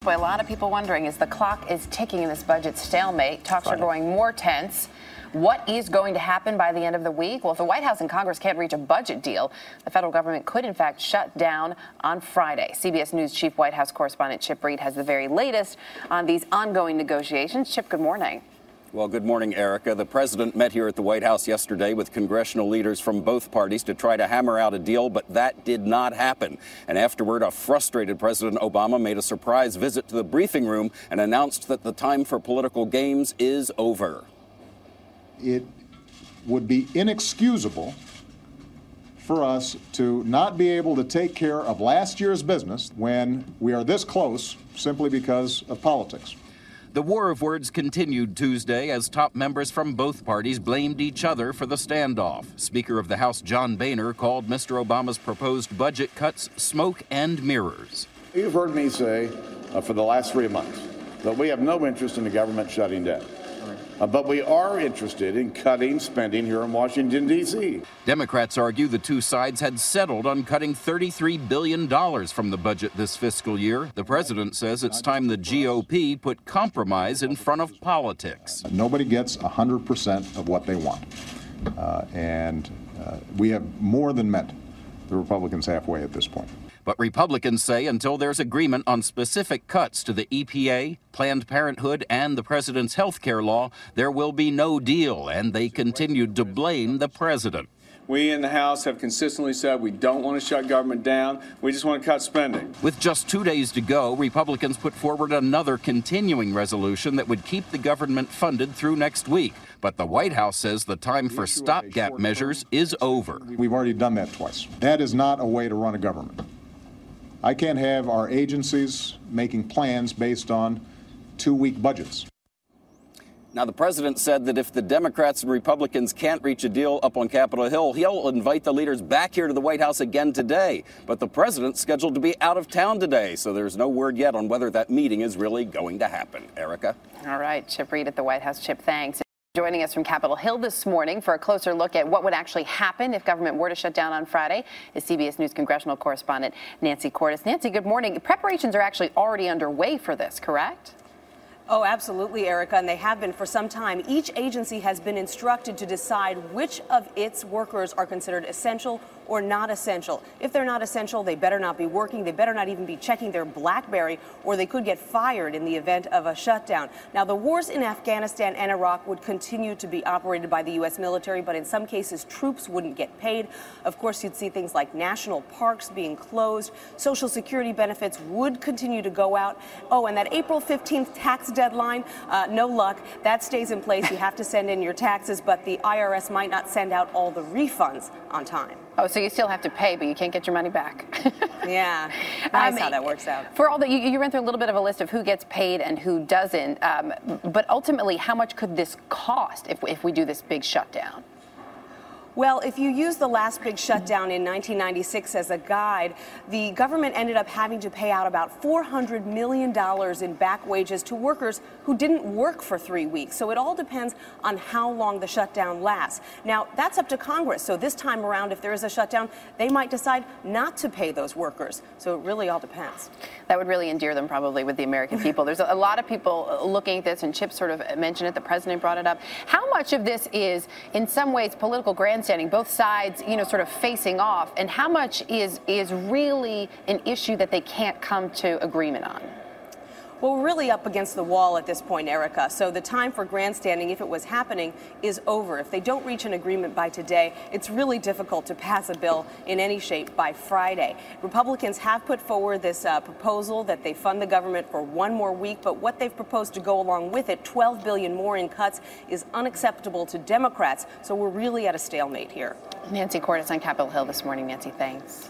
Boy, a lot of people wondering as the clock is ticking in this budget stalemate, talks are growing more tense. What is going to happen by the end of the week? Well, if the White House and Congress can't reach a budget deal, the federal government could, in fact, shut down on Friday. CBS News Chief White House correspondent Chip Reid has the very latest on these ongoing negotiations. Chip, good morning. Well, good morning, Erica. The president met here at the White House yesterday with congressional leaders from both parties to try to hammer out a deal, but that did not happen. And afterward, a frustrated President Obama made a surprise visit to the briefing room and announced that the time for political games is over. It would be inexcusable for us to not be able to take care of last year's business when we are this close simply because of politics. The war of words continued Tuesday as top members from both parties blamed each other for the standoff. Speaker of the House John Boehner called Mr. Obama's proposed budget cuts smoke and mirrors. You've heard me say for the last 3 months that we have no interest in the government shutting down. But we are interested in cutting spending here in Washington, D.C. Democrats argue the two sides had settled on cutting $33 billion from the budget this fiscal year. The president says it's time the GOP put compromise in front of politics. Nobody gets 100% of what they want. And we have more than met the Republicans halfway at this point. But Republicans say until there's agreement on specific cuts to the EPA, Planned Parenthood, and the president's health care law, there will be no deal, and they continued to blame the president. We in the House have consistently said we don't want to shut government down. We just want to cut spending. With just 2 days to go, Republicans put forward another continuing resolution that would keep the government funded through next week. But the White House says the time for stopgap measures is over. We've already done that twice. That is not a way to run a government. I can't have our agencies making plans based on 2-week budgets. Now, the president said that if the Democrats and Republicans can't reach a deal up on Capitol Hill, he'll invite the leaders back here to the White House again today. But the president's scheduled to be out of town today, so there's no word yet on whether that meeting is really going to happen. Erica? All right, Chip Reid at the White House. Chip, thanks. Joining us from Capitol Hill this morning for a closer look at what would actually happen if government were to shut down on Friday is CBS News congressional correspondent Nancy Cordes. Nancy, good morning. Preparations are actually already underway for this, correct? Oh, absolutely, Erica, and they have been for some time. Each agency has been instructed to decide which of its workers are considered essential or not essential. If they're not essential, they better not be working. They better not even be checking their BlackBerry, or they could get fired in the event of a shutdown. Now, the wars in Afghanistan and Iraq would continue to be operated by the U.S. military, but in some cases, troops wouldn't get paid. Of course, you'd see things like national parks being closed. Social Security benefits would continue to go out. Oh, and that April 15th tax deadline, no luck. That stays in place. You have to send in your taxes, but the IRS might not send out all the refunds on time. Oh, so you still have to pay, but you can't get your money back. Yeah, nice how that works out. For all that, you ran through a little bit of a list of who gets paid and who doesn't, but ultimately, how much could this cost if we do this big shutdown? Well, if you use the last big shutdown in 1996 as a guide, the government ended up having to pay out about $400 million in back wages to workers who didn't work for 3 weeks. So it all depends on how long the shutdown lasts. Now, that's up to Congress. So this time around, if there is a shutdown, they might decide not to pay those workers. So it really all depends. That would really endear them probably with the American people. There's a lot of people looking at this, and Chip sort of mentioned it. The president brought it up. How much of this is, in some ways, political grandstanding, both sides, sort of facing off, and how much is really an issue that they can't come to agreement on? Well, we're really up against the wall at this point, Erica. So the time for grandstanding, if it was happening, is over. If they don't reach an agreement by today, it's really difficult to pass a bill in any shape by Friday. Republicans have put forward this proposal that they fund the government for 1 more week, but what they've proposed to go along with it, $12 billion more in cuts, is unacceptable to Democrats. So we're really at a stalemate here. Nancy Cordes on Capitol Hill this morning. Nancy, thanks.